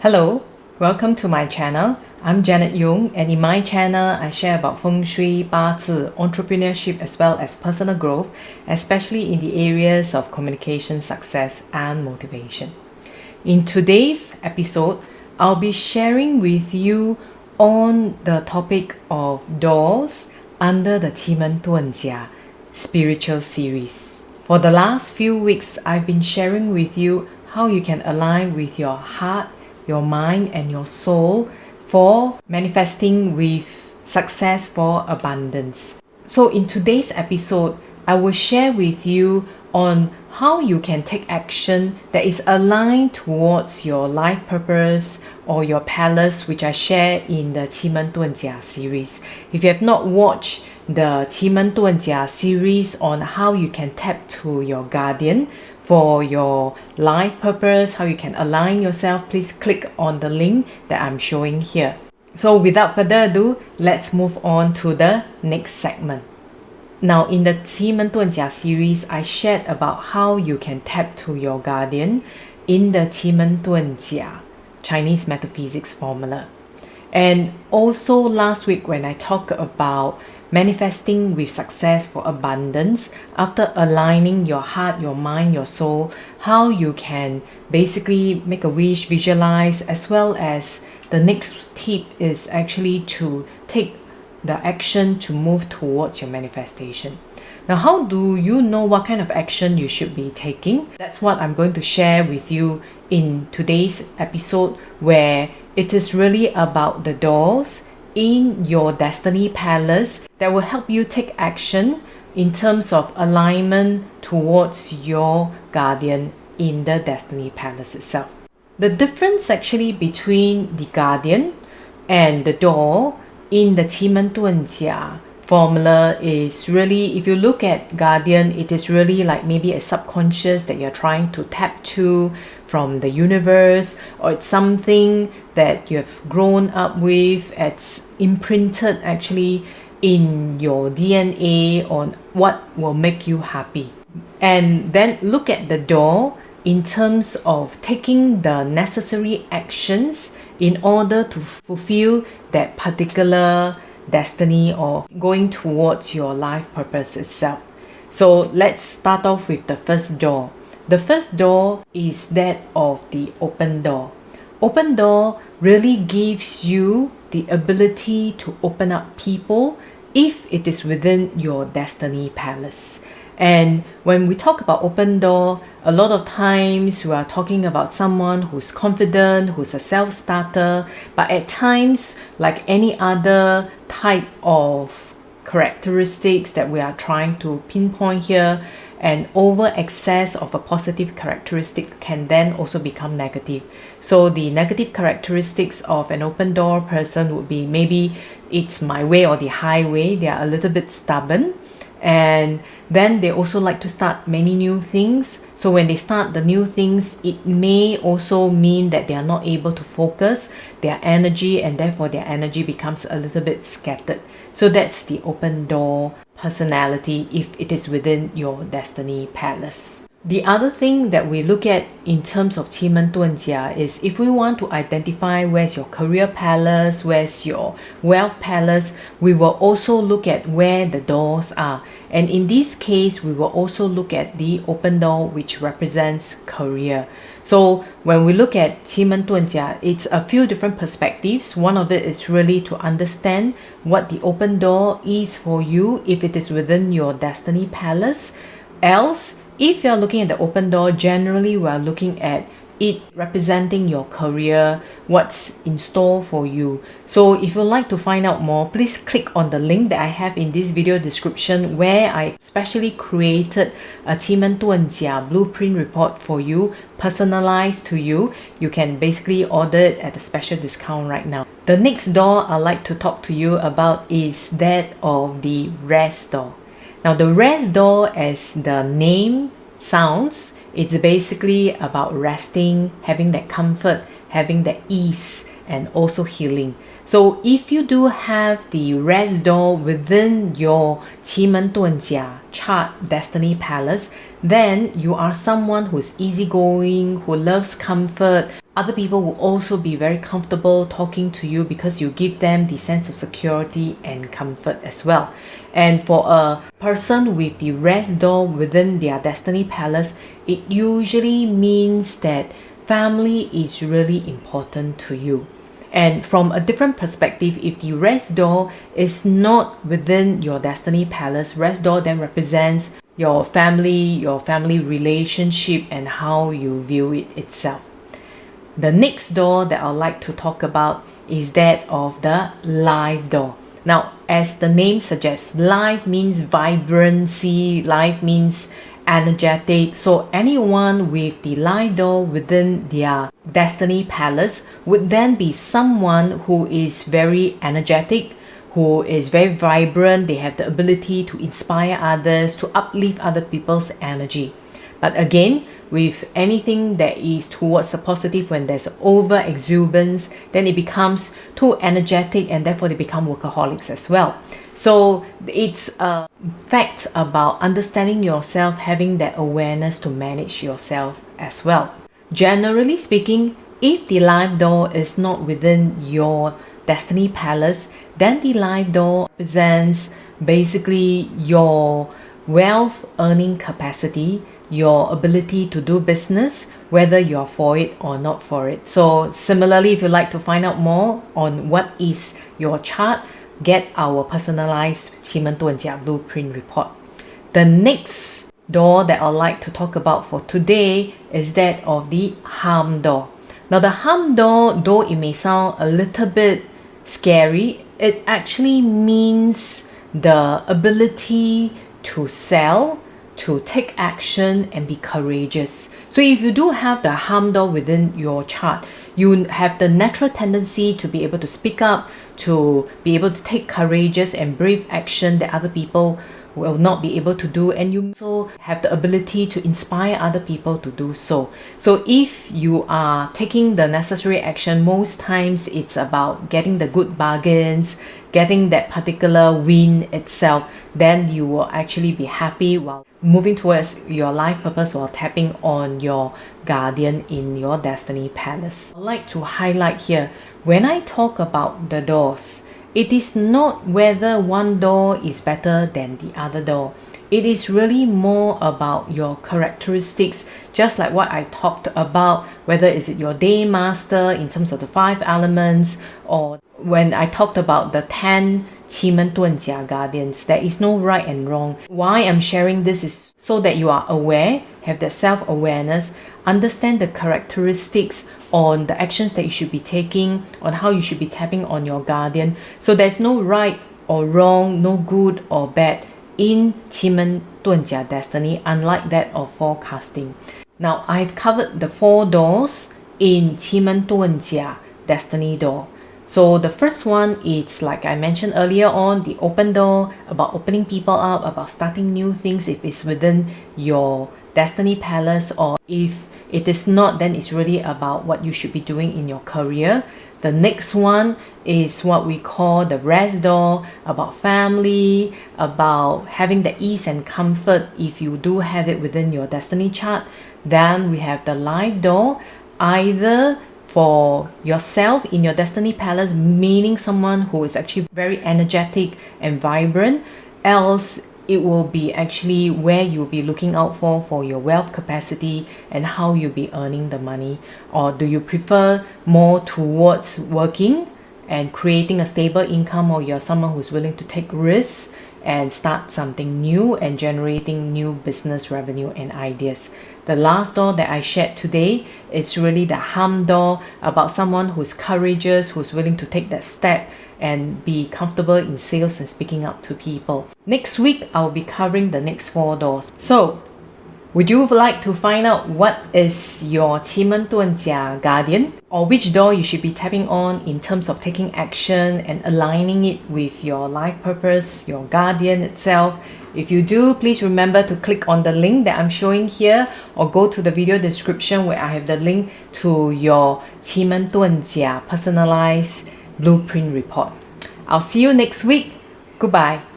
Hello, welcome to my channel. I'm Janet Yung, and in my channel I share about Feng Shui, 八字, entrepreneurship as well as personal growth, especially in the areas of communication, success and motivation. In today's episode, I'll be sharing with you on the topic of doors under the 奇门遁甲 spiritual series. For the last few weeks, I've been sharing with you how you can align with your heart, your mind and your soul for manifesting with success for abundance. So in today's episode, I will share with you on how you can take action that is aligned towards your life purpose or your palace, which I share in the 奇门遁甲 series. If you have not watched the 奇门遁甲 series on how you can tap to your guardian for your life purpose, how you can align yourself, please click on the link that I'm showing here. So without further ado, let's move on to the next segment. Now in the 奇门遁甲 series, I shared about how you can tap to your guardian in the 奇门遁甲 Chinese metaphysics formula. And also last week when I talked about manifesting with success for abundance, after aligning your heart, your mind, your soul, how you can basically make a wish, visualize, as well as the next tip is actually to take the action to move towards your manifestation. Now, how do you know what kind of action you should be taking? That's what I'm going to share with you in today's episode, where it is really about the doors in your destiny palace that will help you take action in terms of alignment towards your guardian in the destiny palace itself. The difference actually between the guardian and the door in the 奇门遁甲 formula is really, if you look at guardian, it is really like maybe a subconscious that you're trying to tap to from the universe, or it's something that you have grown up with, it's imprinted actually in your DNA on what will make you happy. And then look at the door in terms of taking the necessary actions in order to fulfill that particular destiny or going towards your life purpose itself. So let's start off with the first door. The first door is that of the open door. Open door really gives you the ability to open up people if it is within your destiny palace. And when we talk about open door, a lot of times we are talking about someone who's confident, who's a self-starter, but at times, like any other type of characteristics that we are trying to pinpoint here, and over excess of a positive characteristic can then also become negative. So the negative characteristics of an open door person would be maybe it's my way or the highway. They are a little bit stubborn, and then they also like to start many new things. So when they start the new things, it may also mean that they are not able to focus their energy, and therefore their energy becomes a little bit scattered. So that's the open door personality if it is within your destiny palace. The other thing that we look at in terms of 奇门遁甲 is if we want to identify where's your career palace, where's your wealth palace, we will also look at where the doors are. And in this case, we will also look at the open door, which represents career. So when we look at 奇门遁甲, it's a few different perspectives. One of it is really to understand what the open door is for you if it is within your destiny palace. Else, if you're looking at the open door, generally we're looking at it representing your career, what's in store for you. So if you'd like to find out more, please click on the link that I have in this video description, where I specially created a 奇门遁甲 blueprint report for you, personalized to you. You can basically order it at a special discount right now. The next door I'd like to talk to you about is that of the rest door. Now the rest door, as the name sounds, it's basically about resting, having that comfort, having that ease, and also healing. So if you do have the rest door within your 奇门遁甲 chart destiny palace, then you are someone who's easygoing, who loves comfort. Other people will also be very comfortable talking to you because you give them the sense of security and comfort as well. And for a person with the rest door within their destiny palace, it usually means that family is really important to you. And from a different perspective, if the rest door is not within your destiny palace, rest door then represents your family relationship and how you view it itself. The next door that I'd like to talk about is that of the life door. Now, as the name suggests, life means vibrancy, life means energetic. So anyone with the life door within their destiny palace would then be someone who is very energetic, who is very vibrant. They have the ability to inspire others, to uplift other people's energy. But again, with anything that is towards the positive, when there's over exuberance, then it becomes too energetic and therefore they become workaholics as well. So it's a fact about understanding yourself, having that awareness to manage yourself as well. Generally speaking, if the life door is not within your destiny palace, then the life door presents basically your wealth earning capacity, your ability to do business, whether you're for it or not for it. So similarly, if you'd like to find out more on what is your chart, get our personalized 奇门遁甲 blueprint report. The next door that I'd like to talk about for today is that of the harm door. Now the harm door, though it may sound a little bit scary, it actually means the ability to sell, to take action and be courageous. So if you do have the harm door within your chart, you have the natural tendency to be able to speak up, to be able to take courageous and brave action that other people will not be able to do, and you also have the ability to inspire other people to do so. So if you are taking the necessary action, most times it's about getting the good bargains, getting that particular win itself, then you will actually be happy while moving towards your life purpose, while tapping on your guardian in your destiny palace. I'd like to highlight here, when I talk about the doors, it is not whether one door is better than the other door. It is really more about your characteristics, just like what I talked about, whether is it your day master in terms of the 5 elements, or when I talked about the 10 奇门遁甲 guardians. There is no right and wrong. Why I'm sharing this is so that you are aware, have that self-awareness, understand the characteristics on the actions that you should be taking, on how you should be tapping on your guardian. So there's no right or wrong, no good or bad in 奇门遁甲 destiny, unlike that of forecasting. Now I've covered the 4 doors in 奇门遁甲 destiny door. So the first one is, like I mentioned earlier on, the open door, about opening people up, about starting new things if it's within your destiny palace, or if it is not, then it's really about what you should be doing in your career. The next one is what we call the rest door, about family, about having the ease and comfort if you do have it within your destiny chart. Then we have the life door, either for yourself in your destiny palace, meaning someone who is actually very energetic and vibrant, else it will be actually where you'll be looking out for your wealth capacity and how you'll be earning the money. Or do you prefer more towards working and creating a stable income, or you're someone who's willing to take risks and start something new and generating new business revenue and ideas? The last door that I shared today is really the harm door, about someone who's courageous, who's willing to take that step and be comfortable in sales and speaking up to people. Next week, I'll be covering the next 4 doors. So, would you like to find out what is your 奇门遁甲 guardian, or which door you should be tapping on in terms of taking action and aligning it with your life purpose, your guardian itself, If you do, please remember to click on the link that I'm showing here or go to the video description where I have the link to your 奇门遁甲 personalized blueprint report. I'll see you next week. Goodbye.